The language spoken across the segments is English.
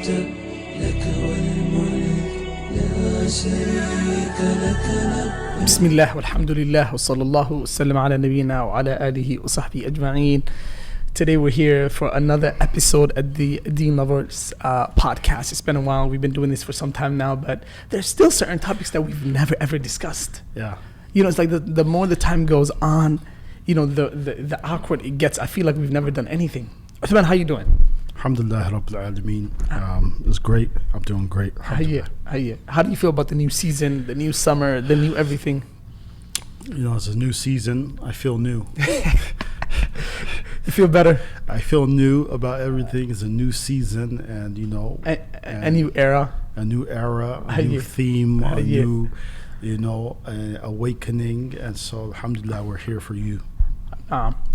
أنت لك والملك لا شريك لك لبيك. بسم الله والحمد لله وصلى الله وسلم على نبينا وعلى آله وصحبه أجمعين. Today we're here for another episode at the Deen Lovers podcast. It's been a while. We've been doing this for some time now, but there's still certain topics that we've never ever discussed. Yeah. You know, it's like the more the time goes on, you know, the awkward it gets. I feel like we've never done anything. Uthman, how you doing? Alhamdulillah Rabbil Alameen. It's great. I'm doing great. How do you feel about the new season, the new summer, the new everything? You know, it's a new season. I feel new. You feel better? I feel new about everything. It's a new season, and you know, a new era. A new era, a new theme, a new, you know, awakening. And so, alhamdulillah, we're here for you.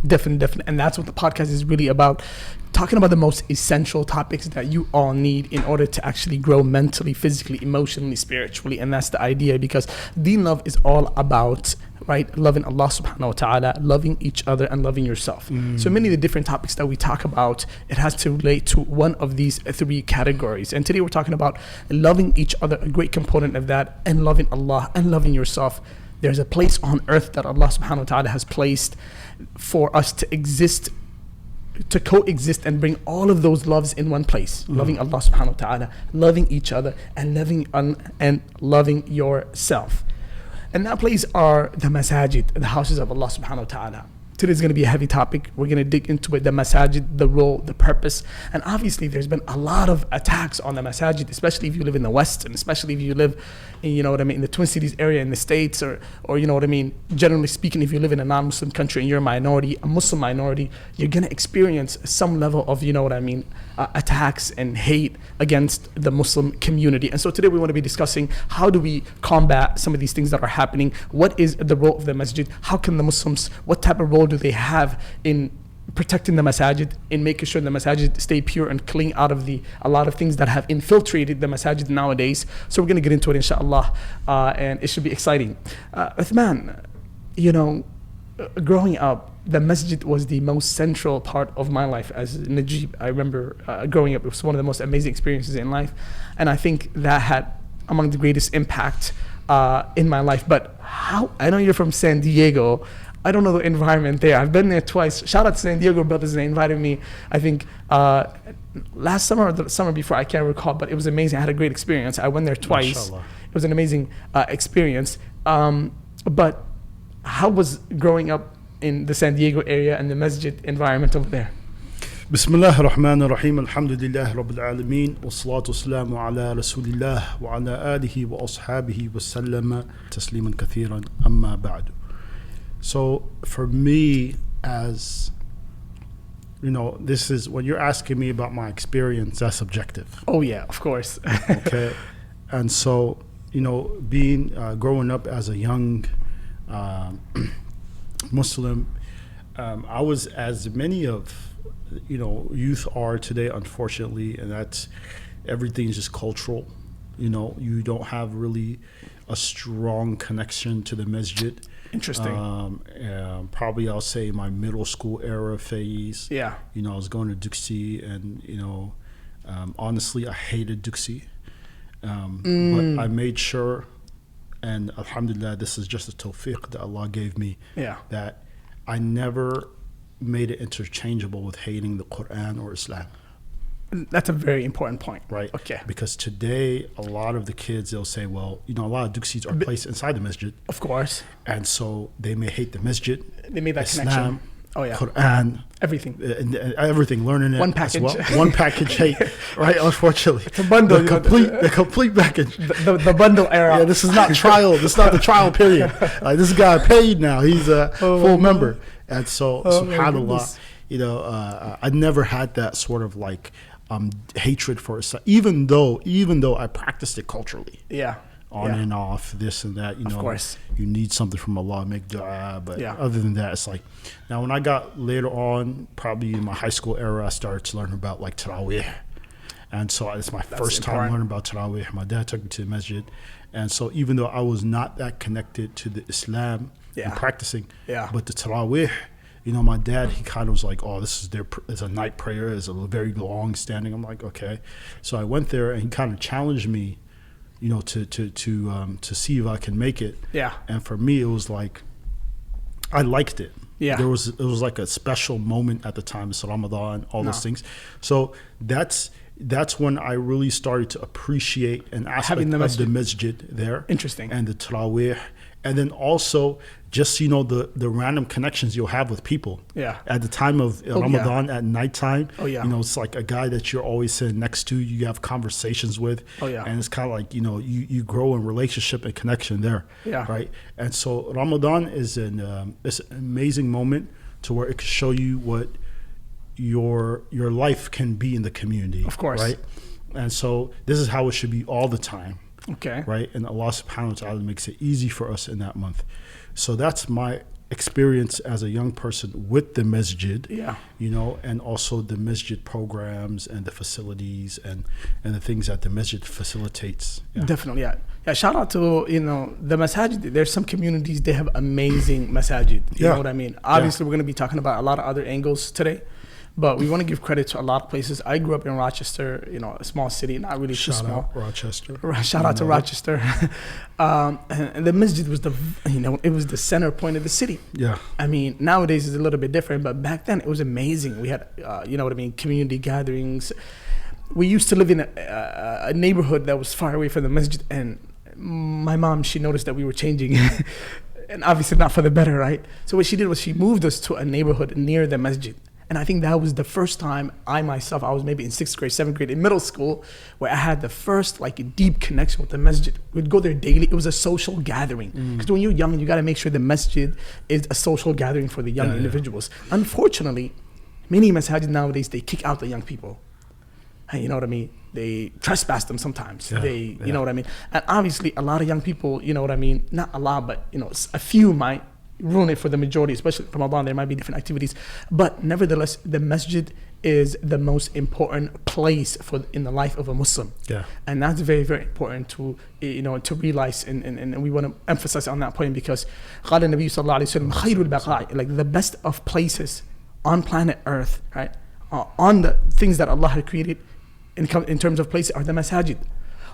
Definitely. And that's what the podcast is really about. Talking about the most essential topics that you all need in order to actually grow mentally, physically, emotionally, spiritually. And that's the idea, because Deen love is all about, right, loving Allah subhanahu wa ta'ala, loving each other, and loving yourself. So many of the different topics that we talk about, it has to relate to one of these three categories. And today we're talking about loving each other, a great component of that, and loving Allah and loving yourself. There's a place on earth that Allah subhanahu wa ta'ala has placed for us to exist, to coexist and bring all of those loves in one place. Loving Allah subhanahu wa ta'ala, loving each other, and loving yourself. And that place are the Masjid, the houses of Allah subhanahu wa ta'ala. Today's going to be a heavy topic. We're going to dig into it, the Masjid, the role, the purpose. And obviously there's been a lot of attacks on the Masjid, especially if you live in the West, and especially if you live in, you know what I mean, in the Twin Cities area in the States, or you know what I mean, generally speaking, if you live in a non-Muslim country and you're a minority, a Muslim minority, you're going to experience some level of, you know what I mean, attacks and hate against the Muslim community. And so today we want to be discussing, how do we combat some of these things that are happening? What is the role of the Masjid? How can the Muslims, what type of role do they have in protecting the Masjid, in making sure the Masjid stay pure and clean out of a lot of things that have infiltrated the Masjid nowadays? So we're going to get into it, inshallah, and it should be exciting. Uthman, you know, growing up, the Masjid was the most central part of my life as Najib. I remember growing up, it was one of the most amazing experiences in life, and I think that had among the greatest impact in my life. But how, I know you're from San Diego, I don't know the environment there. I've been there twice. Shout out to San Diego brothers, they invited me, I think last summer or the summer before, I can't recall, but it was amazing. I had a great experience. I went there twice. Mashallah. It was an amazing experience. But how was growing up in the San Diego area and the Masjid environment over there? Bismillah ar-Rahman ar-Rahim. Alhamdulillah Rabbil Alameen. Wa salatu salamu ala Rasulillah wa ala alihi wa ashabihi wa sallama tasliman kathiran amma ba'du. So for me, as you know, this is when you're asking me about my experience, that's subjective. Oh yeah, of course. Okay. And so, you know, being growing up as a young Muslim, I was, as many of, you know, youth are today, unfortunately, and that's, everything is just cultural. You know, you don't have really a strong connection to the Masjid. Interesting. Probably I'll say my middle school era phase. Yeah. You know, I was going to Duxie, and you know, honestly, I hated Duxie, but I made sure, and alhamdulillah, this is just a tawfiq that Allah gave me. Yeah. That I never made it interchangeable with hating the Quran or Islam. That's a very important point. Right. Okay. Because today, a lot of the kids, they'll say, well, you know, a lot of Duxies are placed inside the Masjid. Of course. And so they may hate the Masjid. They made that Islam, connection. Oh yeah. Quran. Everything. Everything. Learning it. One package. As well. One package hate. Right. Unfortunately. It's a bundle. The complete package. The bundle era. Yeah. This is not trial. This is not the trial period. This guy paid now. He's a full member. And so, subhanAllah, you know, I never had that sort of like hatred for Islam, even though I practiced it culturally. Yeah. On and off, this and that, you know. Of course. You need something from Allah, make dua, but yeah. Other than that, it's like, now when I got later on, probably in my high school era, I started to learn about like Taraweeh. And so it's my first time learning about Taraweeh. My dad took me to the Masjid. And so even though I was not that connected to the Islam and practicing, but the Taraweeh, my dad, he kind of was like, oh, this is it's a night prayer. It's a very long standing. I'm like, okay. So I went there, and he kind of challenged me, to see if I can make it. Yeah. And for me, it was like, I liked it. Yeah. It was like a special moment at the time. It's Ramadan, all those things. So that's when I really started to appreciate an aspect of the masjid there. Interesting. And the tarawih. And then also just, the random connections you'll have with people. Yeah. At the time of Ramadan at nighttime. Oh, yeah. It's like a guy that you're always sitting next to, you have conversations with. Oh, yeah. And it's kind of like, you grow in relationship and connection there. Yeah. Right. And so Ramadan is an amazing moment to where it can show you what your life can be in the community. Of course. Right. And so this is how it should be all the time. Okay. Right. And Allah subhanahu wa ta'ala makes it easy for us in that month. So that's my experience as a young person with the masjid. Yeah. And also the masjid programs and the facilities and the things that the masjid facilitates. Yeah. Definitely. Yeah. Yeah. Shout out to, the masajid. There's some communities, they have amazing masajid. You know what I mean? Obviously, we're going to be talking about a lot of other angles today. But we want to give credit to a lot of places. I grew up in Rochester, a small city, not really too small. Shout out Rochester. Shout out to Rochester. And the masjid was it was the center point of the city. Yeah. I mean, nowadays it's a little bit different, but back then it was amazing. We had, community gatherings. We used to live in a neighborhood that was far away from the masjid, and my mom, she noticed that we were changing. And obviously not for the better, right? So what she did was she moved us to a neighborhood near the masjid. And I think that was the first time I was maybe in 6th grade, 7th grade, in middle school, where I had the first deep connection with the masjid. We'd go there daily. It was a social gathering. Because when you're young, you got to make sure the masjid is a social gathering for the young individuals. Yeah. Unfortunately, many masajid nowadays, they kick out the young people. And you know what I mean? They trespass them sometimes. Yeah. You know what I mean? And obviously, a lot of young people, you know what I mean? Not a lot, but a few might ruin it for the majority, especially from Ramadan. There might be different activities, but nevertheless, the masjid is the most important place in the life of a Muslim. Yeah, and that's very, very important to realize, and we want to emphasize on that point because قال النبي صلى الله عليه وسلم خير البقاء, like the best of places on planet Earth, right? On the things that Allah had created in terms of places are the masajid.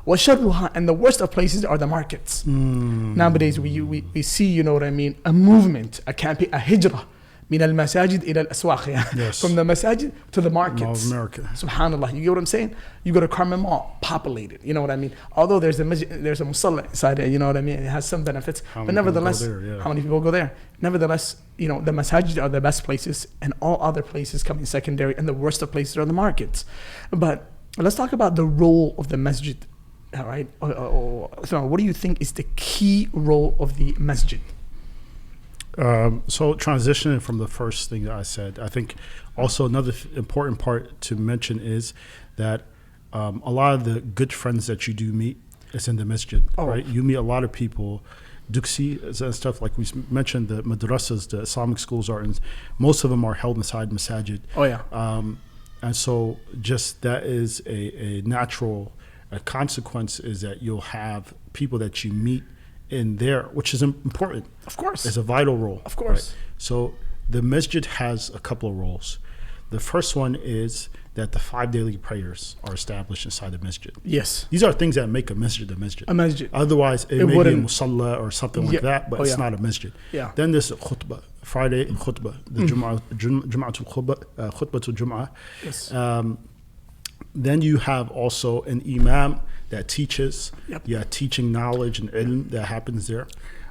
And the worst of places are the markets. Nowadays, we see, a movement, a campaign, a hijrah, من المساجد إلى الأسواق. Yes. From the masajid to the markets. America. Subhanallah. You get what I'm saying? You go to Carmen Mall, populated. You know what I mean? Although there's a musalla inside it, you know what I mean? It has some benefits. But nevertheless, how many people go there? Nevertheless, the masajid are the best places, and all other places come in secondary, and the worst of places are the markets. But let's talk about the role of the masjid. All right. So what do you think is the key role of the masjid? So transitioning from the first thing that I said, I think also another important part to mention is that a lot of the good friends that you do meet is in the masjid, right? You meet a lot of people, duksi and stuff, like we mentioned, the madrasas, the Islamic schools most of them are held inside masajid. Oh yeah. And so just that is a natural consequence, is that you'll have people that you meet in there, which is important. Of course. It's a vital role. Of course. Right? So the masjid has a couple of roles. The first one is that the 5 daily prayers are established inside the masjid. Yes. These are things that make a masjid a masjid. A masjid. Otherwise, it may be a musalla or something like that, but it's not a masjid. Yeah. Then there's khutbah, Friday khutbah, the Jum'atul khutbatul Jum'ah. Yes. Then you have also an imam that teaches. Yep. Yeah, teaching knowledge and ilm that happens there.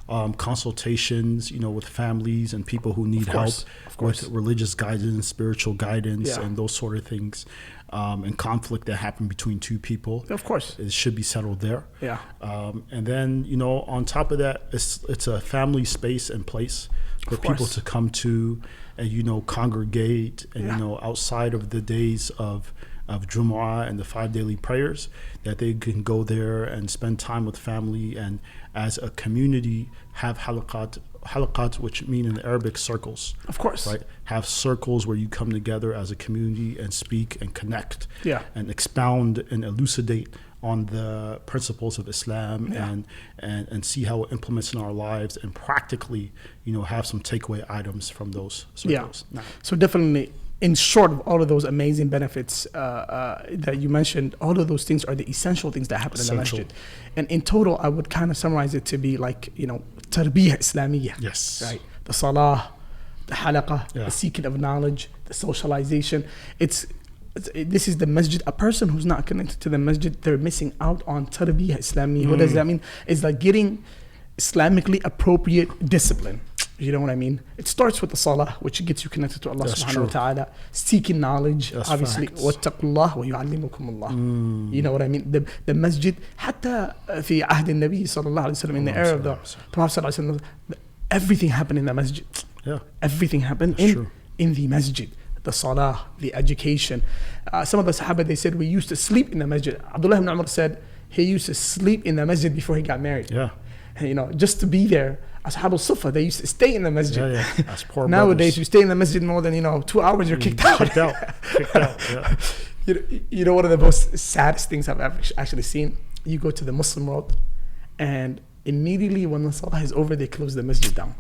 Consultations, with families and people who need help with religious guidance, spiritual guidance, and those sort of things. And conflict that happen between two people. Of course. It should be settled there. Yeah. And then, on top of that, it's a family space and place for people to come to and, congregate and, outside of the days of Jumu'ah and the 5 daily prayers, that they can go there and spend time with family and as a community have halaqat, which mean in Arabic circles. Of course. Right? Have circles where you come together as a community and speak and connect and expound and elucidate on the principles of Islam and see how it implements in our lives and practically, have some takeaway items from those circles. Yeah. So definitely, in short of all of those amazing benefits that you mentioned, all of those things are the essential things that happen in the masjid. And in total, I would kind of summarize it to be like, tarbiyah Islamiyah. Yes. Right? The salah, the halaqah, the seeking of knowledge, the socialization. This is the masjid. A person who's not connected to the masjid, they're missing out on tarbiyah Islamiyah. What does that mean? It's like getting Islamically appropriate discipline. You know what I mean? It starts with the salah, which gets you connected to Allah subhanahu wa ta'ala. Seeking knowledge, obviously. وَاتَّقُوا اللَّهَ وَيُعَلِّمُكُمُ اللَّهُ. You know what I mean? The masjid, حتى في عهد النبي صلى الله عليه وسلم, in the era of the Prophet صلى الله عليه وسلم, everything happened in the masjid. Yeah. Everything happened in the masjid. The salah, the education. Some of the Sahaba, they said, we used to sleep in the masjid. Abdullah ibn Umar said he used to sleep in the masjid before he got married. Yeah. And, just to be there. Ashab al-Sufa, they used to stay in the masjid. As poor Nowadays, you stay in the masjid more than 2 hours, you're kicked out. Kicked out. Yeah. One of the most saddest things I've ever actually seen. You go to the Muslim world, and immediately when the salah is over, they close the masjid down.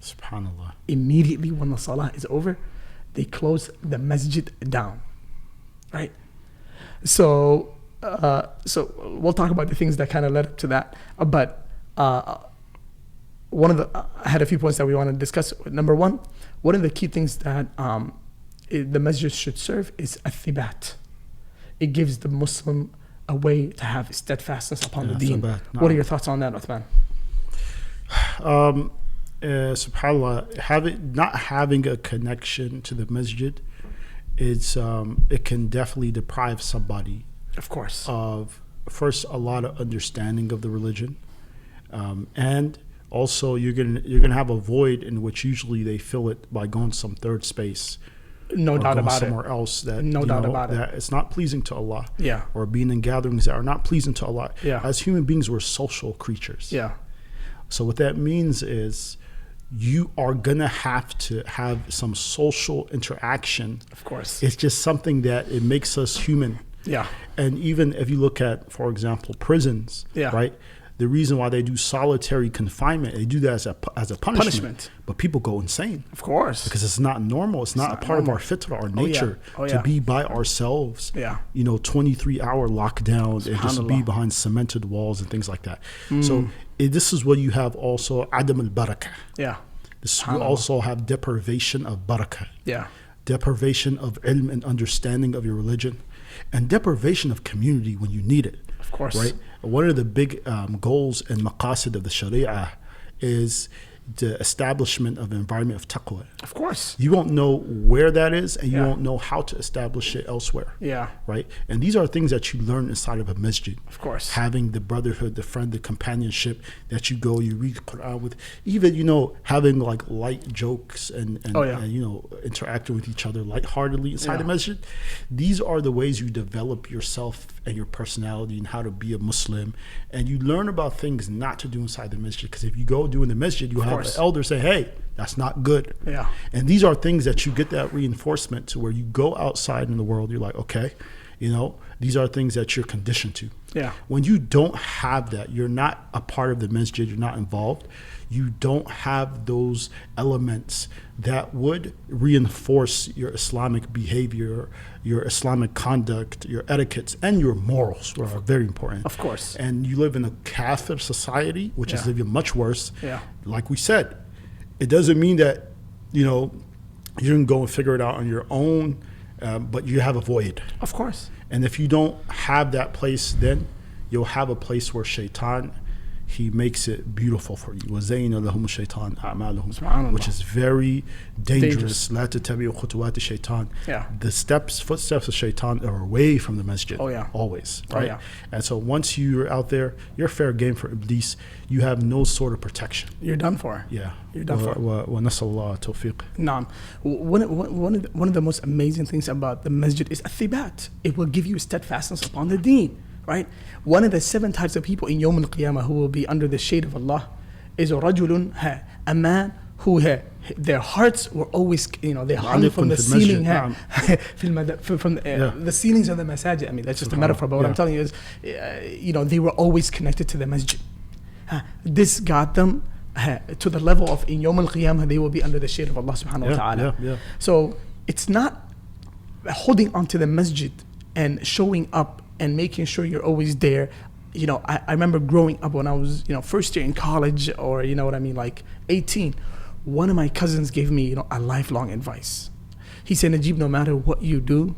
Subhanallah. Immediately when the salah is over, they close the masjid down. Right? So we'll talk about the things that kind of led up to that. But I had a few points that we want to discuss. Number one of the key things that the masjid should serve is athibat. It gives the Muslim a way to have steadfastness upon the deen. What are your thoughts on that, Uthman? SubhanAllah, not having a connection to the masjid, it can definitely deprive somebody, of course, of first a lot of understanding of the religion, and also you're gonna have a void in which usually they fill it by going to some third space. No doubt about it. Somewhere else that that it's not pleasing to Allah. Yeah. Or being in gatherings that are not pleasing to Allah. Yeah. As human beings, we're social creatures. Yeah. So what that means is you are gonna have to have some social interaction. Of course. It's just something that it makes us human. Yeah. And even if you look at, for example, prisons, right? The reason why they do solitary confinement, they do that as a punishment. But people go insane. Of course. Because it's not normal. It's not a part of our fitrah, our nature, to be by ourselves. 23-hour lockdown and just be behind cemented walls and things like that. So this is what you have also, adam al-barakah. Yeah. You also have deprivation of barakah. Yeah. Deprivation of ilm and understanding of your religion. And deprivation of community when you need it. Of course. Right? One of the big goals and maqasid of the Sharia is the establishment of an environment of taqwa. Of course. You won't know where that is, and you won't know how to establish it elsewhere. Yeah. Right? And these are things that you learn inside of a masjid. Of course. Having the brotherhood, the friend, the companionship that you go, you read the Quran with, even, having like light jokes and interacting with each other lightheartedly inside the masjid. These are the ways you develop yourself and your personality and how to be a Muslim. And you learn about things not to do inside the masjid. Because if you go do in the masjid, you have an elder say, hey, that's not good. Yeah. And these are things that you get that reinforcement to, where you go outside in the world, you're like, okay, these are things that you're conditioned to. Yeah. When you don't have that, you're not a part of the masjid, you're not involved, you don't have those elements that would reinforce your Islamic behavior, your Islamic conduct, your etiquettes, and your morals, which are very important. Of course. And you live in a kafir society, which is even much worse. Yeah. Like we said, it doesn't mean that, you can go and figure it out on your own, but you have a void. Of course. And if you don't have that place, then you'll have a place where shaitan, he makes it beautiful for you. وَزَيْنَ لَهُمُ الشَّيْطَانُ أَعْمَالُهُم, which is very dangerous. لَا تَتَّبِعُوا خُطُوَاتِ الشَّيْطَانِ. Yeah. The footsteps of shaitan are away from the masjid. Oh, yeah. Always. Right? Oh, yeah. And so once you're out there, you're fair game for Iblis. You have no sort of protection. You're done for. Yeah. You're done for. وَنَسَأَ اللَّهَ التَّوْفِيقَ. Naam. One of the most amazing things about the masjid is athibat. It will give you steadfastness upon the deen. Right? One of the 7 types of people in Yawm al-Qiyamah who will be under the shade of Allah is a man who their hearts were always, they hung معلق from the في المسجد. ceiling. نعم. From the ceilings of the masajid. I mean, that's just a metaphor, but what I'm telling you is, they were always connected to the masjid. This got them to the level of in Yawm al-Qiyamah, they will be under the shade of Allah subhanahu wa ta'ala. Yeah. So it's not holding onto the masjid and showing up and making sure you're always there. I remember growing up when I was, first year in college, or like 18. One of my cousins gave me, a lifelong advice. He said, Najib, no matter what you do,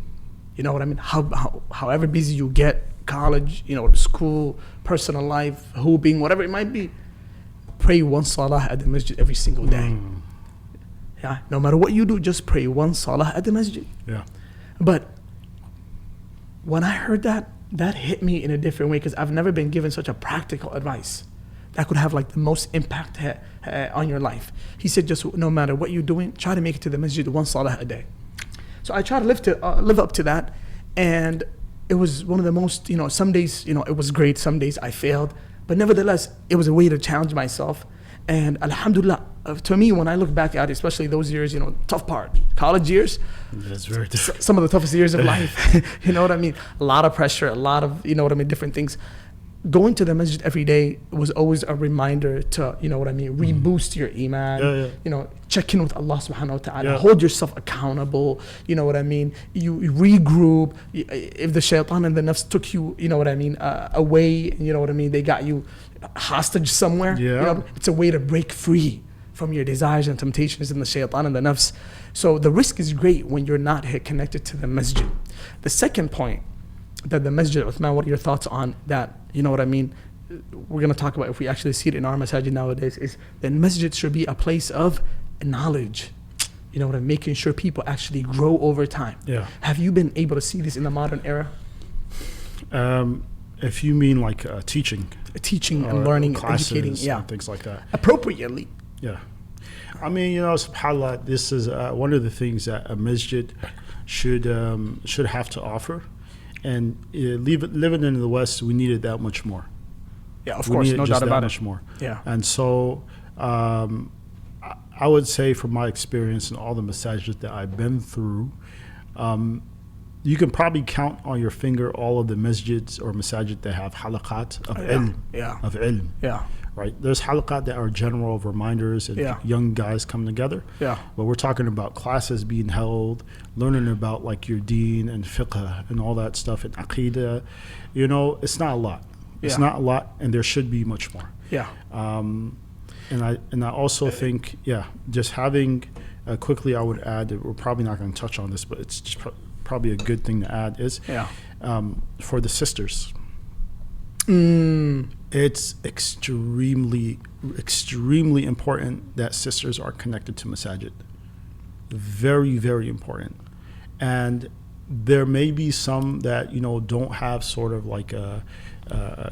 however busy you get, college, school, personal life, hooping, whatever it might be, pray one salah at the masjid every single day. Yeah, no matter what you do, just pray one salah at the masjid. Yeah. But when I heard that hit me in a different way, because I've never been given such a practical advice that could have like the most impact on your life. He said, just no matter what you're doing, try to make it to the masjid one salah a day. So I try to live up to that, and it was one of the most, some days, it was great, some days I failed, but nevertheless, it was a way to challenge myself. And alhamdulillah, to me, when I look back at it, especially those years, tough part, college years, That's very different. some of the toughest years of life, you know what I mean? A lot of pressure, a lot of, different things. Going to the masjid every day was always a reminder to, reboost your iman, check in with Allah subhanahu wa ta'ala, hold yourself accountable, you know what I mean? You regroup. If the shaitan and the nafs took you, away, they got you hostage somewhere. It's a way to break free from your desires and temptations and the shaitan and the nafs. So the risk is great when you're not connected to the masjid. The second point, that the masjid, Uthman, what are your thoughts on that? We're going to talk about if we actually see it in our masajid nowadays, is that masjid should be a place of knowledge. Making sure people actually grow over time. Yeah. Have you been able to see this in the modern era? If you mean like teaching And learning, educating, and things like that. Appropriately. Yeah. I mean, subhanAllah, this is one of the things that a masjid should have to offer. And living in the West, we need it that much more. Yeah, of course, no doubt about it. Much more. Yeah. And so I would say from my experience in all the masajid that I've been through, you can probably count on your finger all of the masjids or masajid that have halaqat of ilm. Yeah. Of ilm. Yeah. Right? There's halaqat that are general reminders and young guys come together. Yeah. But we're talking about classes being held, learning about like your deen and fiqh and all that stuff and aqeedah. It's not a lot. It's not a lot, and there should be much more. Yeah. And I also think, just having, quickly I would add, that we're probably not going to touch on this, but it's just probably a good thing to add is for the sisters. It's extremely, extremely important that sisters are connected to masajid. Very, very important. And there may be some that, don't have sort of like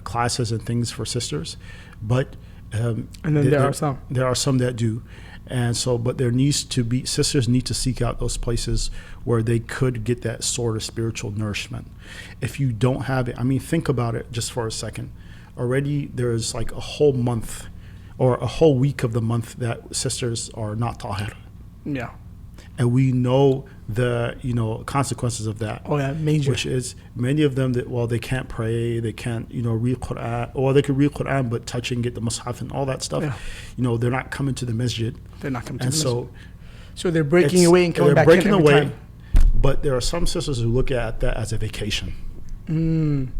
classes and things for sisters, but and then there are some. There are some that do. And so, but there needs to be, sisters need to seek out those places where they could get that sort of spiritual nourishment. If you don't have it, think about it just for a second. Already there's like a whole month or a whole week of the month that sisters are not tahir. Yeah. And we know the consequences of that. Oh yeah, major. Which is many of them that they can't pray, they can't read Quran, or they can read Quran but touching it, the Mus'haf and all that stuff. Yeah. They're not coming to the masjid. They're not coming to the masjid. So they're breaking away and coming back in every time. But there are some sisters who look at that as a vacation. And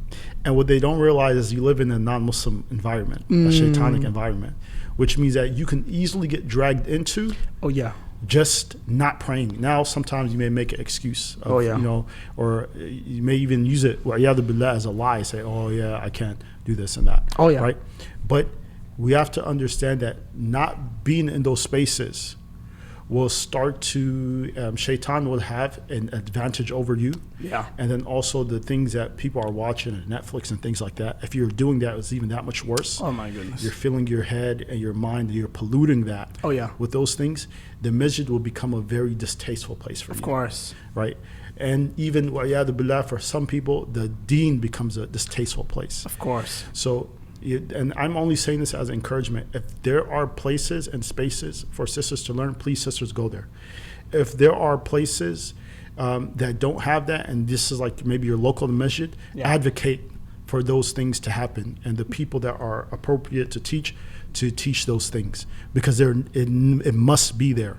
what they don't realize is you live in a non-Muslim environment, a shaitanic environment, which means that you can easily get dragged into. Oh yeah. Just not praying. Now, sometimes you may make an excuse of, or you may even use it, billah, as a lie, say, oh yeah, I can't do this and that. Oh yeah. Right? But we have to understand that not being in those spaces will start to, shaitan will have an advantage over you. Yeah. And then also the things that people are watching on Netflix and things like that. If you're doing that, it's even that much worse. Oh my goodness. You're filling your head and your mind, you're polluting that. Oh yeah. With those things, the masjid will become a very distasteful place for you. Of course. Right? And even, billah, for some people, the deen becomes a distasteful place. Of course. So And I'm only saying this as encouragement. If there are places and spaces for sisters to learn, please, sisters, go there. If there are places that don't have that, and this is like maybe your local masjid, advocate for those things to happen, and the people that are appropriate to teach those things, because it must be there,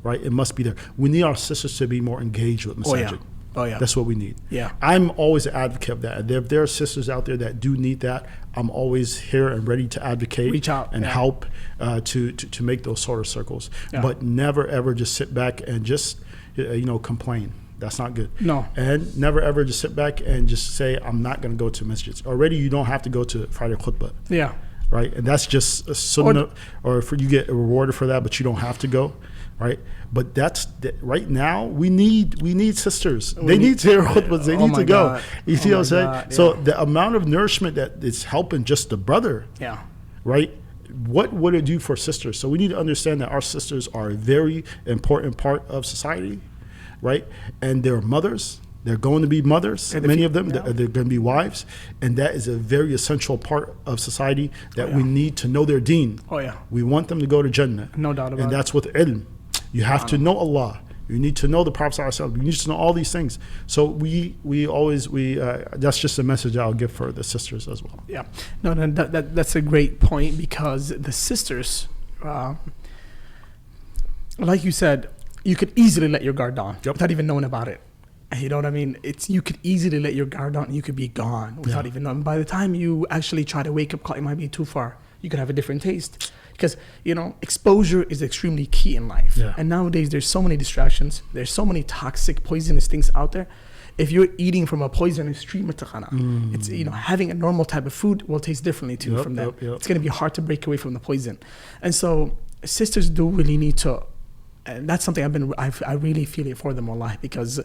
right? It must be there. We need our sisters to be more engaged with masajid. Oh yeah, that's what we need. Yeah, I'm always an advocate of that. If there are sisters out there that do need that, I'm always here and ready to advocate, reach out, and help to make those sort of circles. But never ever just sit back and just complain. That's not good. No. And never ever just sit back and just say, I'm not going to go to masjids. Already you don't have to go to Friday khutbah. Yeah. Right? And that's just a sunnah, or for you get rewarded for that, but you don't have to go. Right? But right now we need sisters. They need to hear khutbahs. They need to go. God. You see what I'm saying? God, So the amount of nourishment that is helping just the brother. Yeah. Right? What would it do for sisters? So we need to understand that our sisters are a very important part of society. Right? And they're mothers. They're going to be mothers, many of them. They're going to be wives. And that is a very essential part of society that we need to know their deen. Oh, yeah. We want them to go to Jannah. No doubt about it. And that's with ilm. You have to know Allah. You need to know the Prophet ﷺ. You need to know all these things. So we always that's just a message I'll give for the sisters as well. Yeah. No, that's a great point, because the sisters, like you said, you could easily let your guard down without even knowing about it. You know what I mean? You could easily let your guard down and you could be gone without even knowing. By the time you actually try to wake up, it might be too far. You could have a different taste. Because, exposure is extremely key in life. Yeah. And nowadays there's so many distractions. There's so many toxic, poisonous things out there. If you're eating from a poisonous tree, it's, having a normal type of food will taste differently too from that. It's going to be hard to break away from the poison. And so sisters do really need to, and that's something I really feel it for them, wallahi, because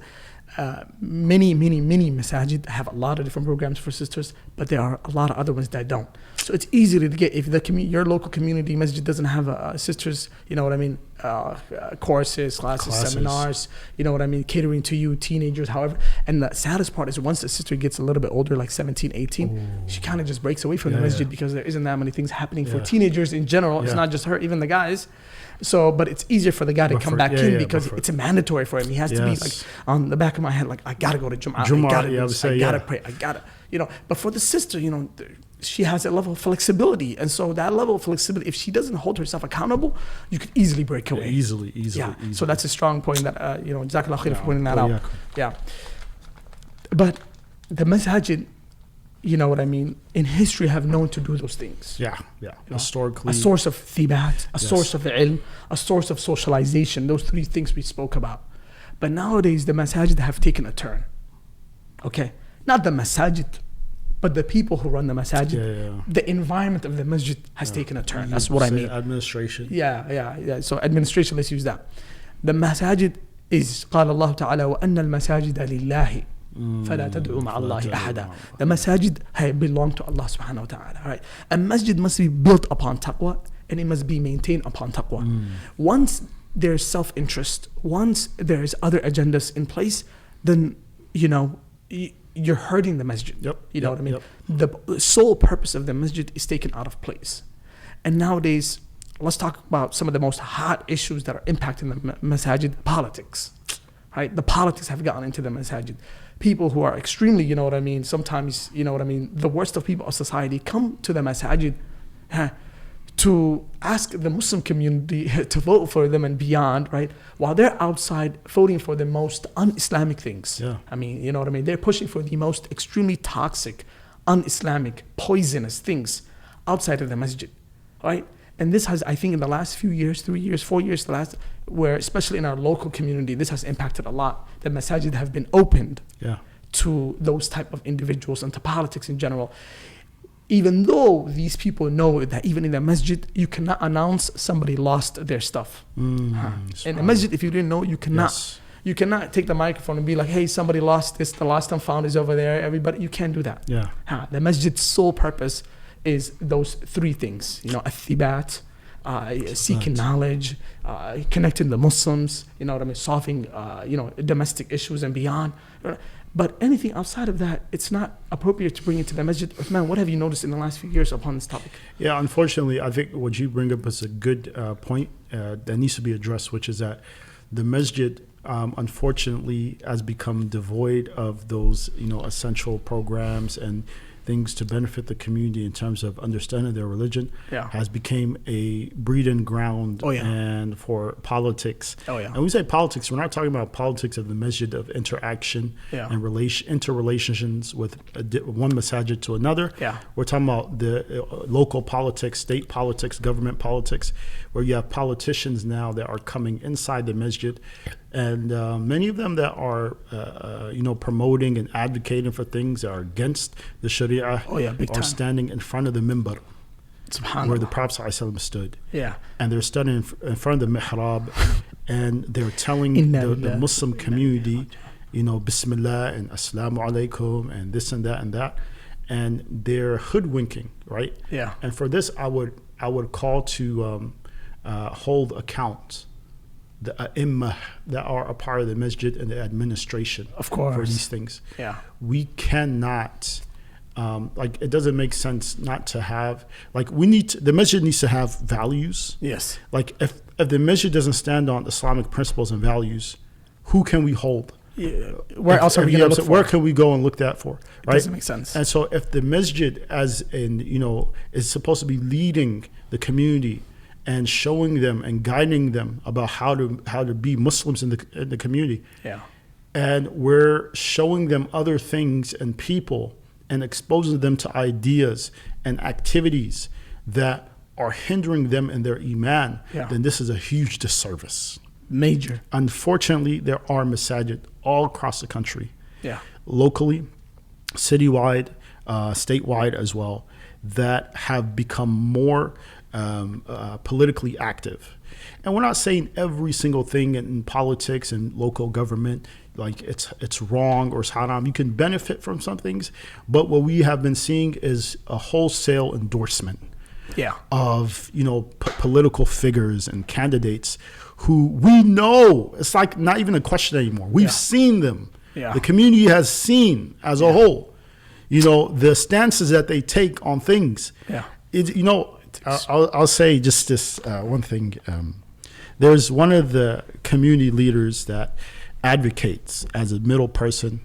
many masajid have a lot of different programs for sisters, but there are a lot of other ones that don't. So it's easy to get, if your local community masjid doesn't have sisters, courses, classes, seminars, catering to you, teenagers, however. And the saddest part is once the sister gets a little bit older, like 17, 18, she kind of just breaks away from the masjid because there isn't that many things happening for teenagers in general. It's not just her, even the guys. So, but it's easier for the guy to come back in because it's mandatory for him. He has to be like on the back of my head, like, I gotta go to Jum'ah, I gotta pray, I gotta, But for the sister, she has a level of flexibility, and so that level of flexibility, if she doesn't hold herself accountable, you could easily break away. Easily. So that's a strong point that Jazakallah khair for pointing that out. Yeah. But the masajid, in history have known to do those things. Yeah. Historically. A source of thibat, a source of ilm, a source of socialization, those three things we spoke about. But nowadays, the masajid have taken a turn. Okay? Not the masajid, but the people who run the masajid. The environment of the masjid has taken a turn. That's what I mean. Administration. Yeah. So administration, let's use that. The masajid is, قال الله تعالى وأن المساجد لله فلا تدعوا مع الله أحدا. The masajid belong to Allah subhanahu wa ta'ala. Right? A masjid must be built upon taqwa, and it must be maintained upon taqwa. Once there's self-interest, once there's other agendas in place, then you're hurting the masjid. You know what I mean? The sole purpose of the masjid is taken out of place. And nowadays, let's talk about some of the most hot issues that are impacting the masajid. Politics, right? The politics have gotten into the masajid. People who are extremely, sometimes, the worst of people of society come to the masajid to ask the Muslim community to vote for them and beyond, right? While they're outside voting for the most un-Islamic things. I mean, They're pushing for the most extremely toxic, un-Islamic, poisonous things outside of the masjid, right? And this has, I think, in the last few years, 3 years, 4 years, where especially in our local community, this has impacted a lot. The masajid have been opened to those type of individuals and to politics in general. Even though these people know that even in the masjid, you cannot announce somebody lost their stuff. In the masjid, if you didn't know, you cannot. You cannot take the microphone and be like, hey, somebody lost this, the last time found is over there, everybody. You can't do that. The masjid's sole purpose is those three things, athibat, seeking knowledge, connecting the Muslims, solving, domestic issues and beyond. But anything outside of that, it's not appropriate to bring it to the masjid. Uthman, what have you noticed in the last few years upon this topic? Yeah, unfortunately, I think what you bring up is a good point that needs to be addressed, which is that the masjid, unfortunately, has become devoid of those, essential programs and things to benefit the community in terms of understanding their religion. Has become a breeding ground and for politics. And when we say politics, we're not talking about politics of the masjid of interaction and interrelations with one masjid to another. We're talking about the local politics, state politics, government politics, where you have politicians now that are coming inside the masjid, and many of them that are promoting and advocating for things that are against the Sharia are standing in front of the minbar where the Prophet ﷺ stood. And they're standing in front of the mihrab, and they're telling the Muslim community, Bismillah and Assalamu alaikum and this and that, and they're hoodwinking, right? And for this, I would call to hold account the Imams that are a part of the masjid and the administration, of course, for these things. We cannot, it doesn't make sense not to have, the masjid needs to have values. Like if the masjid doesn't stand on Islamic principles and values, who can we hold? Where else are we going to look for? Where can we go and look that for? Right? Doesn't make sense. And so if the masjid is supposed to be leading the community and showing them and guiding them about how to be Muslims in the community. And we're showing them other things and people and exposing them to ideas and activities that are hindering them in their iman, then this is a huge disservice. Major. Unfortunately, there are masajid all across the country, locally, citywide, statewide as well, that have become more politically active. And we're not saying every single thing in politics and local government like it's wrong or it's haram. You can benefit from some things, but what we have been seeing is a wholesale endorsement of political figures and candidates who we know it's like not even a question anymore. We've seen them. The community has seen as a whole, the stances that they take on things. I'll say just this one thing. There's one of the community leaders that advocates as a middle person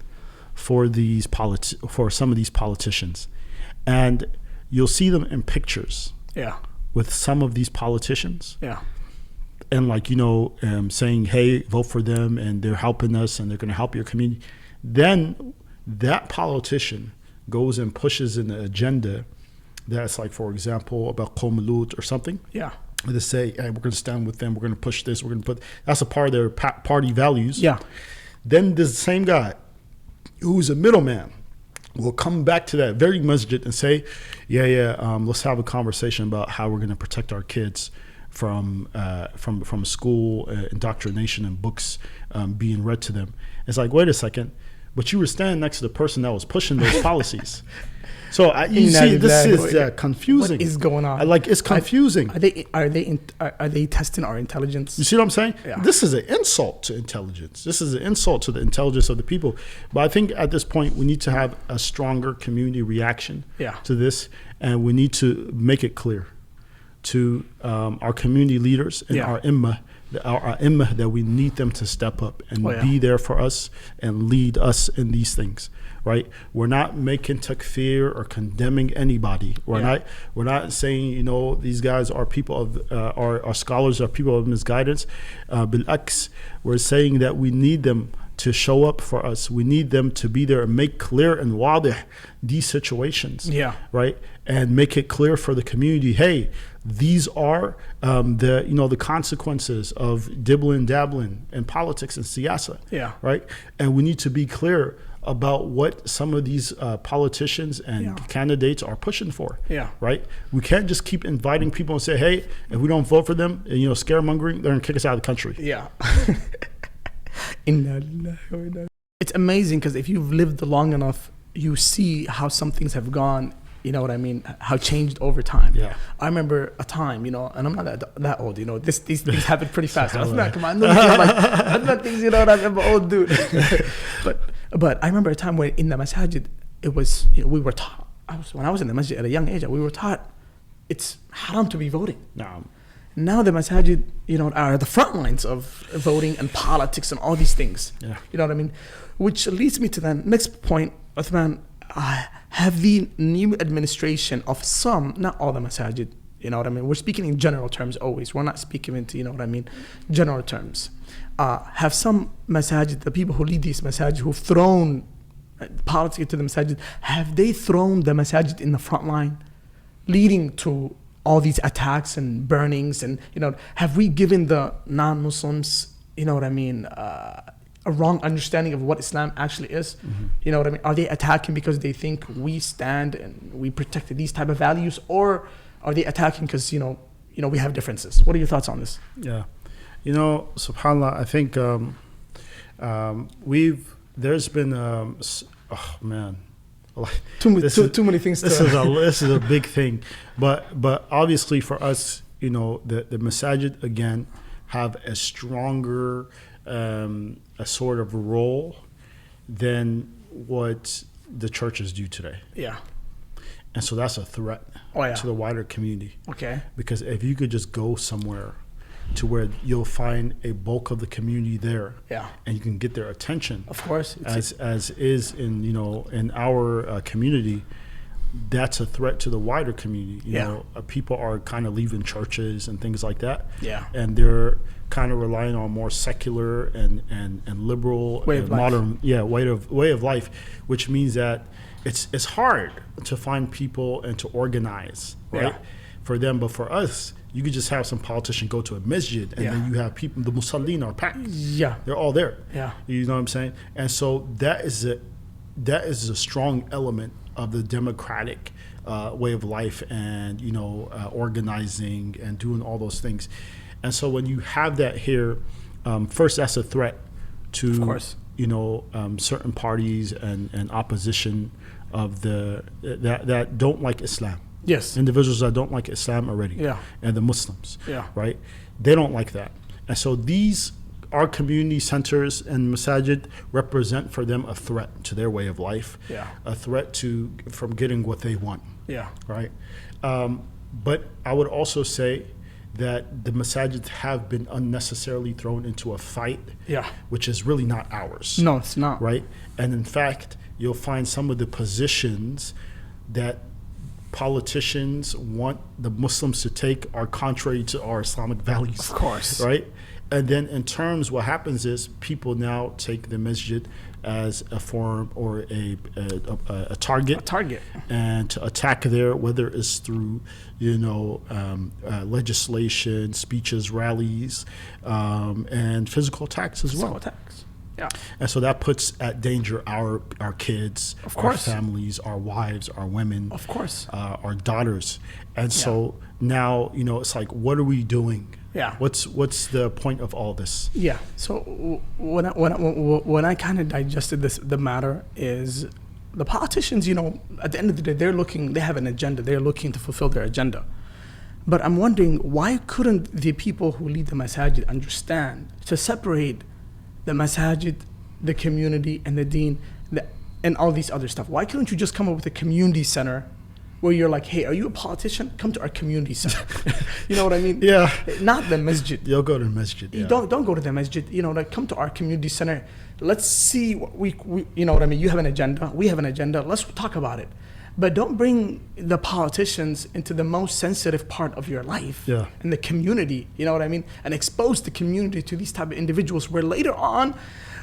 for for some of these politicians, and you'll see them in pictures with some of these politicians, and saying, hey, vote for them and they're helping us and they're going to help your community. Then that politician goes and pushes an agenda that's like, for example, about Qawm or something. They say, hey, we're going to stand with them. We're going to push this. We're going to put, that's a part of their party values. Then this same guy who's a middleman will come back to that very masjid and say, let's have a conversation about how we're going to protect our kids from school indoctrination and books being read to them. It's like, wait a second, but you were standing next to the person that was pushing those policies. So you see, this is confusing. What is going on? It's confusing. Are they testing our intelligence? You see what I'm saying? This is an insult to intelligence. This is an insult to the intelligence of the people. But I think at this point we need to have a stronger community reaction to this, and we need to make it clear to our community leaders and our imam that we need them to step up and be there for us and lead us in these things. Right? We're not making takfir or condemning anybody. We're not saying, these guys are people of are scholars, are people of misguidance. Bil-aks, we're saying that we need them to show up for us. We need them to be there and make clear and wadih these situations. Right? And make it clear for the community, hey, these are the consequences of dabbling in politics and siyasa. Right? And we need to be clear about what some of these politicians and candidates are pushing for. Right? We can't just keep inviting people and say, hey, if we don't vote for them, and scaremongering, they're gonna kick us out of the country. It's amazing because if you've lived long enough, you see how some things have gone. You know what I mean? How changed over time. I remember a time, and I'm not that old. These things happen pretty fast. I'm not things. I remember old dude. But But I remember a time where in the masajid, it was, we were taught, when I was in the masjid at a young age, we were taught it's haram to be voting. No. Now the masajid, are the front lines of voting and politics and all these things. Yeah. You know what I mean? Which leads me to the next point, Uthman. Have the new administration of some, not all the masajid, you know what I mean? We're speaking in general terms always. We're not speaking into, general terms. Have some masajid, the people who lead these masajid, who've thrown politics into the masajid, have they thrown the masajid in the front line, leading to all these attacks and burnings? And, have we given the non-Muslims, a wrong understanding of what Islam actually is? Mm-hmm. You know what I mean? Are they attacking because they think we stand and we protect these type of values? Or are they attacking because, we have differences? What are your thoughts on this? Yeah. SubhanAllah, I think there's been, oh man. Too many things. This is a big thing. But obviously for us, the masajid, again, have a stronger a sort of role than what the churches do today. Yeah. And so that's a threat to the wider community. Okay. Because if you could just go somewhere to where you'll find a bulk of the community there, and you can get their attention, of course, as is in our community, that's a threat to the wider community. People are kind of leaving churches and things like that. Yeah. And they're kind of relying on more secular and liberal and modern way of life, which means that it's hard to find people and to organize, right? For them. But for us, you could just have some politician go to a masjid, and then you have people, the musallin are packed. Yeah. They're all there. Yeah. You know what I'm saying? And so that is a strong element of the democratic way of life, and organizing and doing all those things. And so when you have that here, first that's a threat to, of course, certain parties and opposition of that don't like Islam. Yes. Individuals that don't like Islam already. Yeah. And the Muslims. Yeah. Right? They don't like that. And so our community centers and masajid represent for them a threat to their way of life. Yeah. A threat from getting what they want. Yeah. Right? But I would also say that the masajid have been unnecessarily thrown into a fight, which is really not ours. No, it's not. Right? And in fact, you'll find some of the positions that politicians want the Muslims to take are contrary to our Islamic values. Of course. Right? And then in terms, what happens is people now take the masjid as a form or a target. A target. And to attack there, whether it's through, legislation, speeches, rallies, and physical attacks as well. Physical attacks. Yeah. And so that puts at danger our kids, of course, our families, our wives, our women, of course, our daughters. And so now, it's like, what are we doing? Yeah. What's the point of all this? Yeah. So when I kind of digested the matter is the politicians, at the end of the day, they have an agenda. They're looking to fulfill their agenda. But I'm wondering, why couldn't the people who lead the masajid understand to separate the masajid, the community, and the deen, and all these other stuff? Why couldn't you just come up with a community center where you're like, hey, are you a politician? Come to our community center. You know what I mean? Yeah. Not the masjid. You'll go to the masjid. Yeah. Don't go to the masjid. Come to our community center. Let's see what we you know what I mean? You have an agenda. We have an agenda. Let's talk about it. But don't bring the politicians into the most sensitive part of your life and the community, you know what I mean? And expose the community to these type of individuals where later on,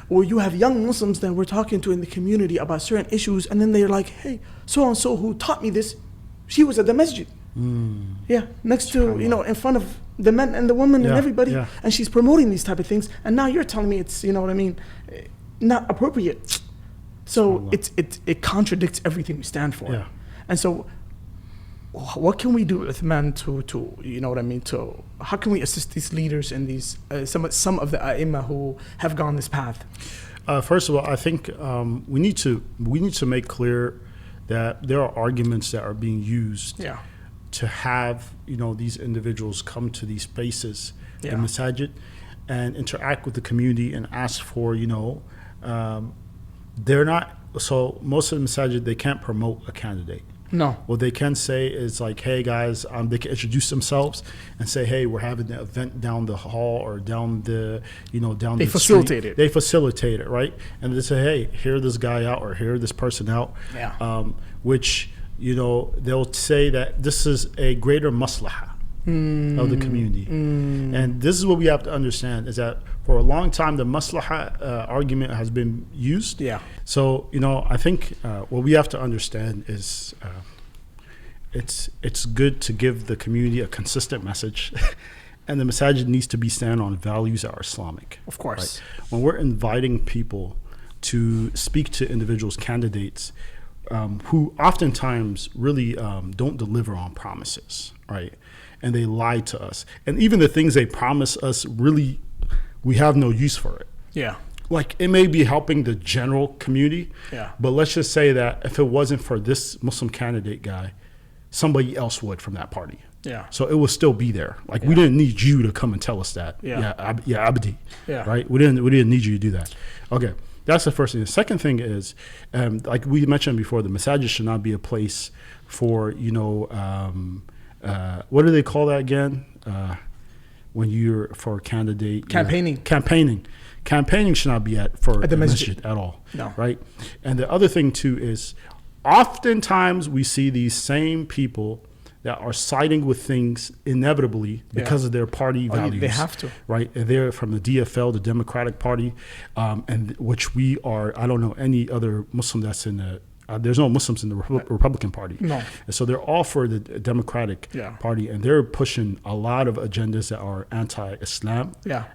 where you have young Muslims that we're talking to in the community about certain issues, and then they're like, hey, so-and-so who taught me this, she was at the masjid. Yeah, next to, in front of the men and the women and everybody, and she's promoting these type of things, and now you're telling me it's, not appropriate. So it contradicts everything we stand for. Yeah. And so what can we do with men to how can we assist these leaders in these some of the ai who have gone this path? First of all, I think we need to make clear that there are arguments that are being used to have these individuals come to these spaces in masajid and interact with the community and ask for they're not. So most of the masajid, they can't promote a candidate. No. What they can say is like, hey guys, they can introduce themselves and say, hey, we're having an event down the hall or down the, down They the facilitate street. it. They facilitate it, right? And they say, hey, hear this guy out or hear this person out. Yeah. Which, they'll say that this is a greater maslaha of the community. And this is what we have to understand is that for a long time, the maslaha argument has been used. Yeah. So, I think what we have to understand is it's good to give the community a consistent message. And the masajid needs to be stand on values that are Islamic. Of course. Right? When we're inviting people to speak to individuals, candidates, who oftentimes really don't deliver on promises, right? And they lie to us. And even the things they promise us, really, we have no use for it. Yeah. Like, it may be helping the general community, Yeah. but let's just say that if it wasn't for this Muslim candidate guy, somebody else would from that party. Yeah. So it will still be there. Like, we didn't need you to come and tell us that. Yeah. Abdi. Yeah. Right? We didn't need you to do that. Okay. That's the first thing. The second thing is, like we mentioned before, the masajid should not be a place for, what do they call that again? When you're for a candidate? Campaigning. Campaigning should not be for At the masjid at all. No. Right? And the other thing, too, is oftentimes we see these same people that are siding with things inevitably because of their party values. They have to. Right? And they're from the DFL, the Democratic Party, and which we are, I don't know any other Muslim that's in the, there's no Muslims in the Republican Party. No. And so they're all for the Democratic Party, and they're pushing a lot of agendas that are anti-Islam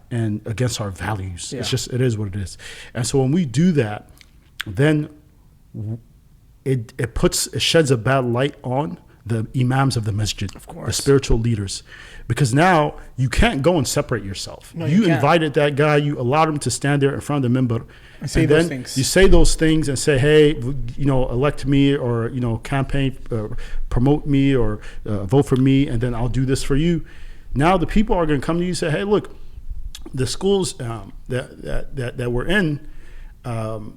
and against our values. Yeah. It's just, it is what it is. And so when we do that, then it sheds a bad light on the Imams of the Masjid, of course, the spiritual leaders, because now you can't go and separate yourself. No, you can't. Invited that guy, you allowed him to stand there in front of the minbar, and say those things. You say those things and say, hey, elect me, or campaign, promote me, or vote for me, and then I'll do this for you. Now the people are going to come to you and say, hey, look, the schools that we're in,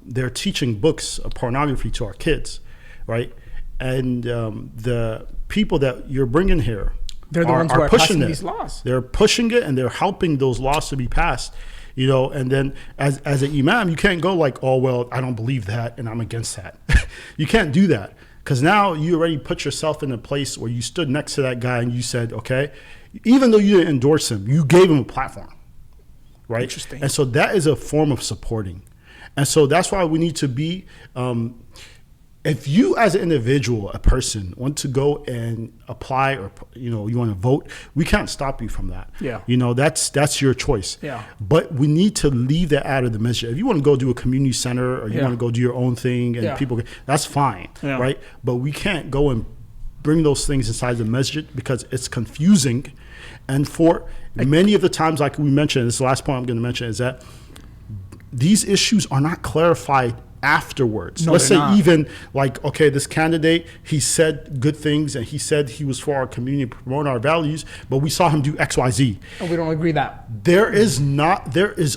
they're teaching books of pornography to our kids, right? And the people that you're bringing here, they're the ones who are pushing passing it. these laws. They're pushing it, and they're helping those laws to be passed. And then as an imam, you can't go like, oh, well, I don't believe that, and I'm against that. You can't do that, because now you already put yourself in a place where you stood next to that guy and you said, okay, even though you didn't endorse him, you gave him a platform, right? Interesting. And so that is a form of supporting. And so that's why we need to be, if you as an individual, a person, want to go and apply, or you want to vote, we can't stop you from that. Yeah. That's your choice. Yeah. But we need to leave that out of the masjid. If you want to go do a community center, or you want to go do your own thing, and people, that's fine, right? But we can't go and bring those things inside the masjid, because it's confusing. And for many of the times, like we mentioned, this is the last point I'm going to mention, is that these issues are not clarified afterwards. No, let's say not. Even like, okay, this candidate, he said good things, and he said he was for our community, promoting our values, but we saw him do X, Y, Z. And we don't agree that. There is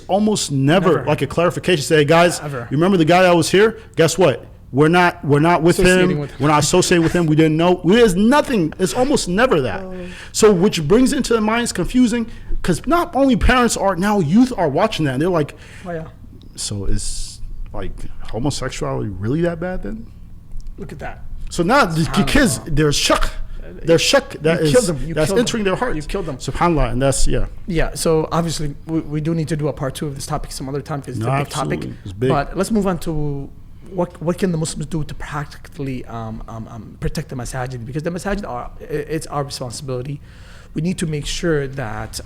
almost never like a clarification. Say, hey, guys, you remember the guy that was here? Guess what? We're not with him. We're not associating with him. We didn't know. There's nothing. It's almost never that. So which brings into the mind, it's confusing, because not only parents are, now youth are watching that, and they're like, Oh, yeah. so is like homosexuality really that bad then? Look at that. So now the kids, they're shook. They're shook. That's entering their hearts. You killed them. SubhanAllah, and that's Yeah. So obviously we do need to do a part 2 of this topic some other time, because it's a big topic. It's big. But let's move on to what can the Muslims do to practically protect the masajid, because the masajid it's our responsibility. We need to make sure that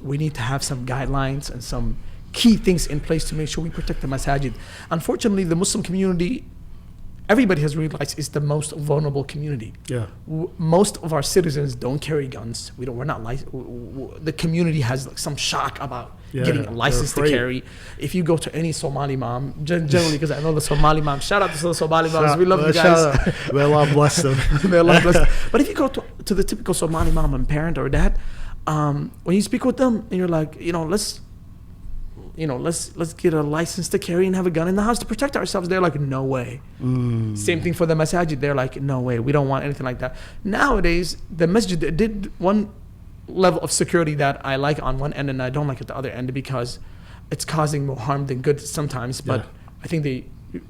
we need to have some guidelines and some key things in place to make sure we protect the masajid. Unfortunately, the Muslim community, everybody has realized, is the most vulnerable community. Yeah. Most of our citizens don't carry guns. We're not the community has like some shock about getting a license to carry. If you go to any Somali mom, generally, because I know the Somali mom, shout out to the Somali moms, we love you guys. May Allah bless them. May Allah bless them. But if you go to the typical Somali mom and parent or dad, when you speak with them and you're like, let's get a license to carry and have a gun in the house to protect ourselves. They're like, no way. Same thing for the masajid. They're like, no way, we don't want anything like that. Nowadays, the masjid did one level of security that I like on one end and I don't like at the other end, because it's causing more harm than good sometimes. But I think they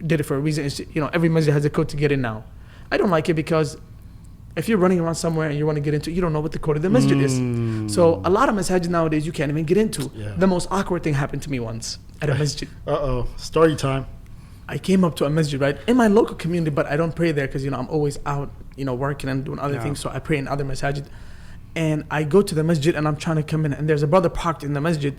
did it for a reason. It's, every masjid has a code to get in now. I don't like it because if you're running around somewhere and you want to get into, you don't know what the code of the masjid is. So a lot of masajid nowadays you can't even get into. The most awkward thing happened to me once at a masjid. Story time. I came up to a masjid, right, in my local community, but I don't pray there because, I'm always out, working and doing other things. So I pray in other masajid. And I go to the masjid and I'm trying to come in, and there's a brother parked in the masjid.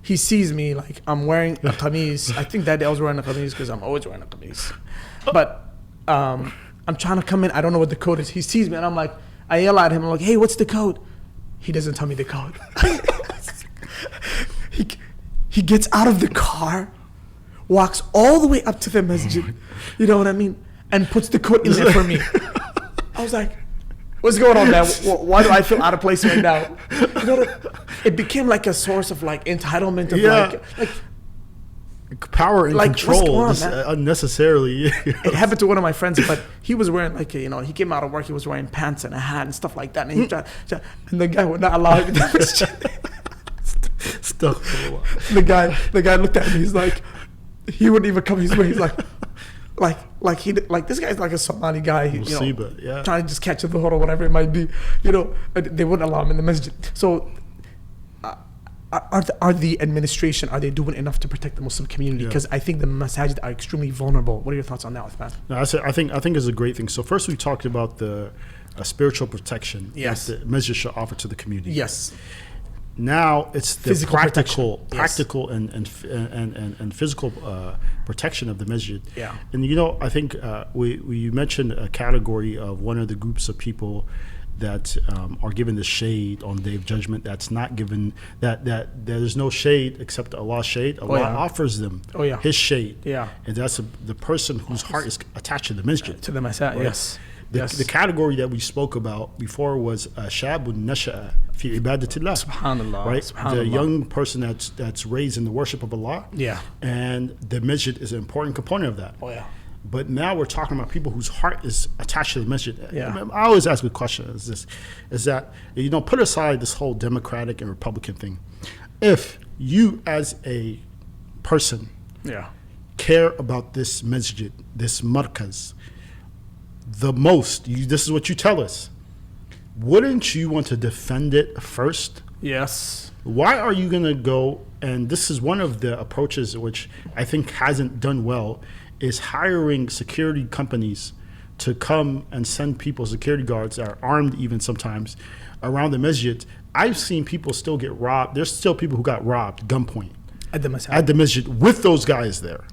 He sees me like I'm wearing a qameez. I think that day I was wearing a qameez because I'm always wearing a qameez. But I'm trying to come in. I don't know what the code is. He sees me and I'm like, I yell at him. I'm like, hey, what's the code? He doesn't tell me the code. He gets out of the car, walks all the way up to the masjid, you know what I mean? And puts the code in there for me. I was like, what's going on now? Why do I feel out of place right now? It became like a source of like entitlement of like power and like, control unnecessarily. It happened to one of my friends, but he was wearing like he came out of work, he was wearing pants and a hat and stuff like that, and he tried, and the guy would not allow him to the guy looked at me, he's like, he wouldn't even come his way. He's like this guy's like a Somali guy, trying to just catch a dhuhr or whatever it might be, they wouldn't allow him in the masjid. So are the administration, are they doing enough to protect the Muslim community? Because I think the masajid are extremely vulnerable. What are your thoughts on that, Uthman? No, I think it's a great thing. So first we talked about the spiritual protection that the masjid should offer to the community. Yes. Now it's the Physical practical and physical protection of the masjid. Yeah. And I think we mentioned a category of one of the groups of people that are given the shade on the Day of Judgment. That's not given, that there's no shade except Allah's shade. Allah offers them His shade. Yeah. And that's the person whose heart is attached to the masjid. To the masjid, right? Yes. The category that we spoke about before was shabun nasha'a fi ibadatillah. Subhanallah. Right? Subhanallah. The young person that's raised in the worship of Allah. Yeah. And the masjid is an important component of that. Oh yeah. But now we're talking about people whose heart is attached to the masjid. Yeah. I always ask a question, is that, put aside this whole Democratic and Republican thing. If you as a person care about this masjid, this markaz, the most, this is what you tell us, wouldn't you want to defend it first? Yes. Why are you going to go, and this is one of the approaches which I think hasn't done well, is hiring security companies to come and send people, security guards that are armed even sometimes, around the masjid. I've seen people still get robbed. There's still people who got robbed gunpoint at the masjid with those guys there.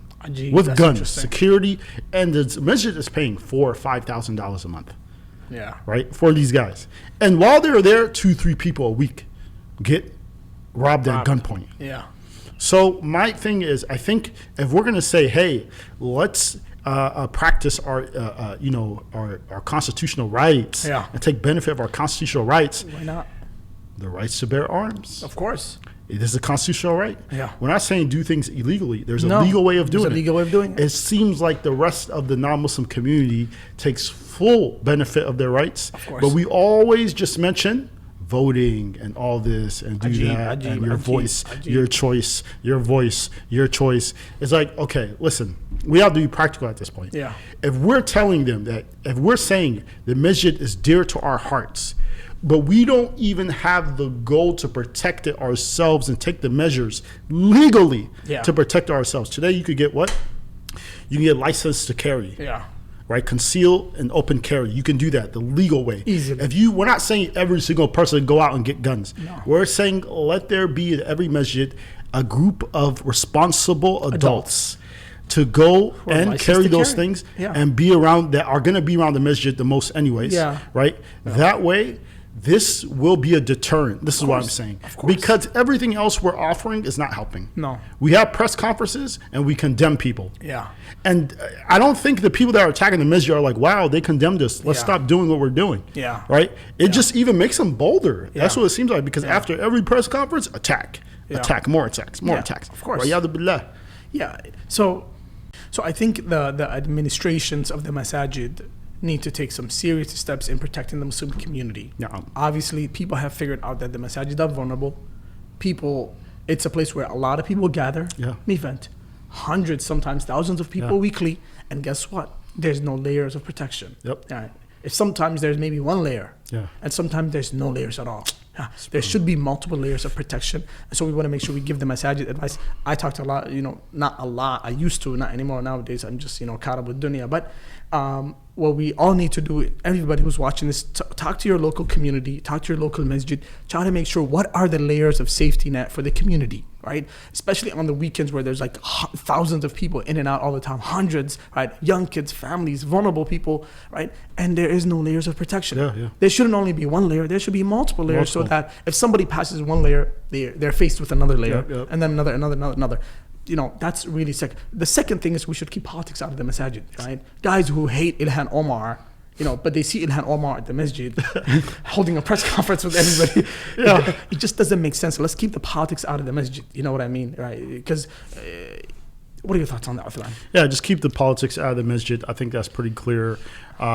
With guns, security, and the masjid is paying $4,000 or $5,000 a month. Yeah. Right? For these guys. And while they're there, 2-3 people a week get robbed at gunpoint. Yeah. So my thing is, I think if we're going to say, hey, let's practice our constitutional rights and take benefit of our constitutional rights. Why not? The rights to bear arms. Of course. It is a constitutional right. Yeah. We're not saying do things illegally. There's a legal way of doing it. There's a legal way of doing it. It seems like the rest of the non-Muslim community takes full benefit of their rights. Of course. But we always just mention voting and all this and do that and your voice, your choice, your voice, your choice. It's like, okay, listen, we have to be practical at this point. Yeah. If we're telling them that, if we're saying the masjid is dear to our hearts, but we don't even have the goal to protect it ourselves and take the measures legally to protect ourselves. Today you could get what? You can get license to carry. Yeah. Right? Conceal and open carry. You can do that the legal way. Easily. We're not saying every single person go out and get guns. No. We're saying let there be at every masjid a group of responsible adults to go and carry those things and be around, that are going to be around the masjid the most anyways. Yeah. Right? Yeah. That way, this will be a deterrent. This is what I'm saying. Of course. Because everything else we're offering is not helping. No. We have press conferences and we condemn people. Yeah. And I don't think the people that are attacking the masjid are like, wow, they condemned us. Let's stop doing what we're doing. Yeah. Right? It just even makes them bolder. That's what it seems like. Because after every press conference, attack. attack, more attacks, more Yeah, attacks. of course. Wa'iyadu billah. Yeah. So I think the administrations of the masajid need to take some serious steps in protecting the Muslim community. Yeah. Obviously, people have figured out that the masajid are vulnerable. It's a place where a lot of people gather, event, hundreds, sometimes thousands of people weekly, and guess what? There's no layers of protection. Yep. Yeah. If sometimes there's maybe one layer, and sometimes there's no layers at all. There should be multiple layers of protection. And so we want to make sure we give the masajid advice. I talked a lot, not a lot. I used to, not anymore nowadays. I'm just, caught up with dunya. But what we all need to do, everybody who's watching this, talk to your local community, talk to your local masjid, try to make sure what are the layers of safety net for the community, right? Especially on the weekends where there's like thousands of people in and out all the time, hundreds, right? Young kids, families, vulnerable people, right? And there is no layers of protection. There shouldn't only be one layer. There should be multiple layers so that if somebody passes one layer, they're faced with another layer and then another. That's really sick. The second thing is we should keep politics out of the masajid, right? Guys who hate Ilhan Omar, but they see Ilhan Omar at the masjid holding a press conference with everybody. It just doesn't make sense. Let's keep the politics out of the masjid. You know what I mean, right? Because what are your thoughts on that, Uthman? Yeah, just keep the politics out of the masjid. I think that's pretty clear. There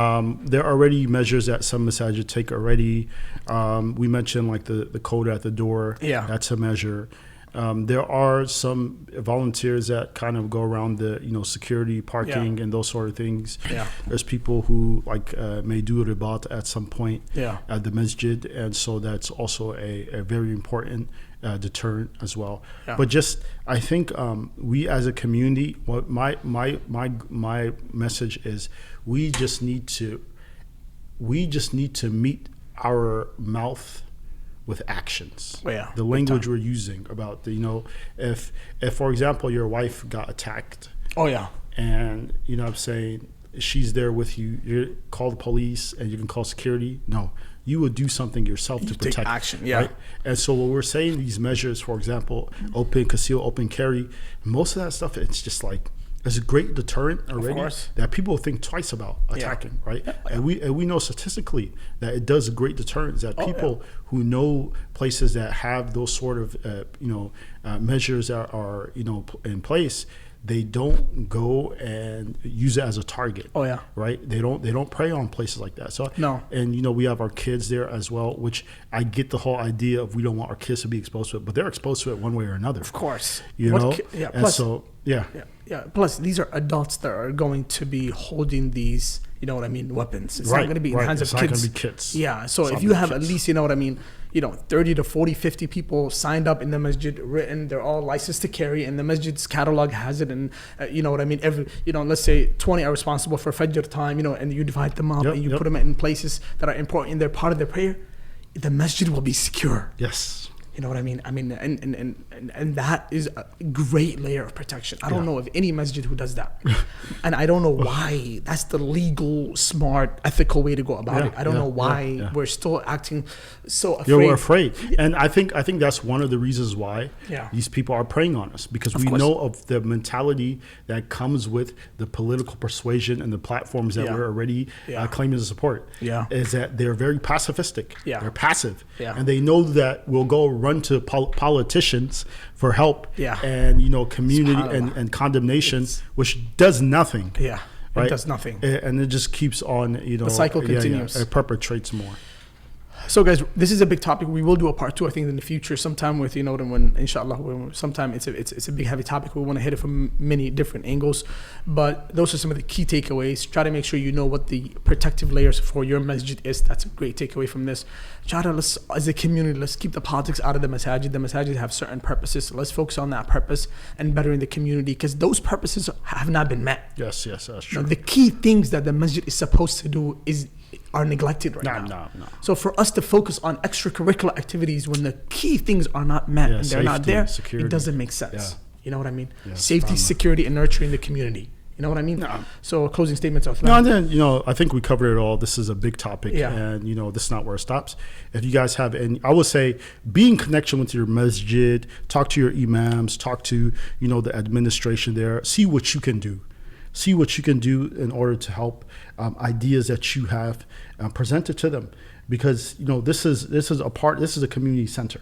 are already measures that some masajid take already. We mentioned like the quota at the door. Yeah, that's a measure. There are some volunteers that kind of go around the security, parking, and those sort of things. There's people who may do ribat at some point at the masjid, and so that's also a very important deterrent as well. But just I think we as a community, what my message is, we just need to meet our mouth with actions. The language we're using about if for example your wife got attacked, and I'm saying she's there with you, you call the police and you can call security. No, you would do something yourself to protect action. Right? And so when we're saying these measures, for example, open conceal, open carry, most of that stuff, it's just like there's a great deterrent already that people think twice about attacking, right? And we know statistically that it does a great deterrent, that people who know places that have those sort of measures that are in place, they don't go and use it as a target. Right? They don't prey on places like that. So and we have our kids there as well, which I get the whole idea of we don't want our kids to be exposed to it, but they're exposed to it one way or another. Of course. Plus, these are adults that are going to be holding these, weapons. It's not going to be in the hands of kids. It's not going to be kids. Yeah. So if you have at least, 30 to 40, 50 people signed up in the masjid, written, they're all licensed to carry, and the masjid's catalog has it, and every, let's say 20 are responsible for Fajr time, and you divide them up and you put them in places that are important and they're part of their prayer, the masjid will be secure. Yes. You know what I mean? And that is a great layer of protection. I don't know of any masjid who does that. And I don't know why. That's the legal, smart, ethical way to go about it. I don't know why we're still acting so afraid. We're afraid. And I think that's one of the reasons why these people are preying on us, because we know of the mentality that comes with the political persuasion and the platforms that we're already claiming to support. Is that they're very pacifistic. They're passive. And they know that we'll go run to politicians for help and community and condemnation, which does nothing. It does nothing, and it just keeps on. The cycle continues. It perpetrates more. So guys, this is a big topic. We will do a part 2, I think, in the future sometime with, when inshallah, sometime it's a big heavy topic. We want to hit it from many different angles, but those are some of the key takeaways. Try to make sure you know what the protective layers for your masjid is. That's a great takeaway from this. Let's, as a community, let's keep the politics out of the masajid. The masajid have certain purposes. So let's focus on that purpose and bettering the community, because those purposes have not been met. Yes, that's true. The key things that the masjid is supposed to do are neglected right now. No. So for us to focus on extracurricular activities when the key things are not met and they're not there, security, it doesn't make sense. You know what I mean? Safety, security, and nurturing the community. You know what I mean? No. So closing statements of and then I think we covered it all. This is a big topic, and this is not where it stops. If you guys have any, I would say, be in connection with your masjid, talk to your imams, talk to the administration there, see what you can do. See what you can do in order to help ideas that you have presented to them, because this is a community center.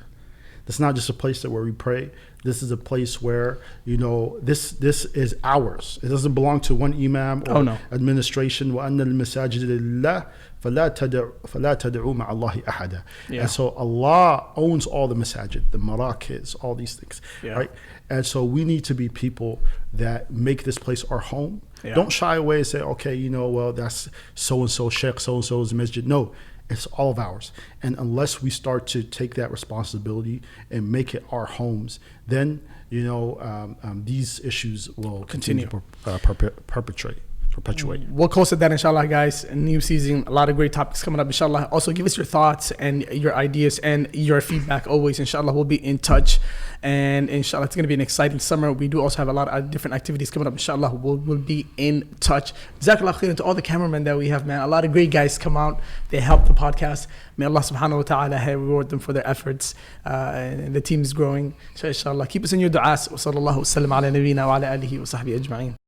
It's not just a place where we pray. This is a place where, you know, this is ours. It doesn't belong to one imam or administration. وَأَنَّ الْمَسَاجِدَ لِلَّهِ فَلَا تَدْعُوا مَعَ اللَّهِ أَحَدًا. And so Allah owns all the masajid, the marakiz, all these things, right? And so we need to be people that make this place our home. Don't shy away and say, okay, you know, well, that's so-and-so, Sheikh so-and-so's masjid. No, it's all of ours. And unless we start to take that responsibility and make it our homes, then, you know, these issues will continue to perpetuate. We'll close at that, inshallah, guys. A new season, a lot of great topics coming up, inshallah. Also, give us your thoughts and your ideas and your feedback always, inshallah. We'll be in touch. And inshallah, it's going to be an exciting summer. We do also have a lot of different activities coming up, inshallah. We'll be in touch. Jazakallah khairan to all the cameramen that we have, man. A lot of great guys come out. They help the podcast. May Allah subhanahu wa ta'ala reward them for their efforts. And the team is growing. So inshallah, keep us in your du'as. Wa sallallahu wa sallam ala nabiyyina wa ala alihi wa sahbihi ajma'in.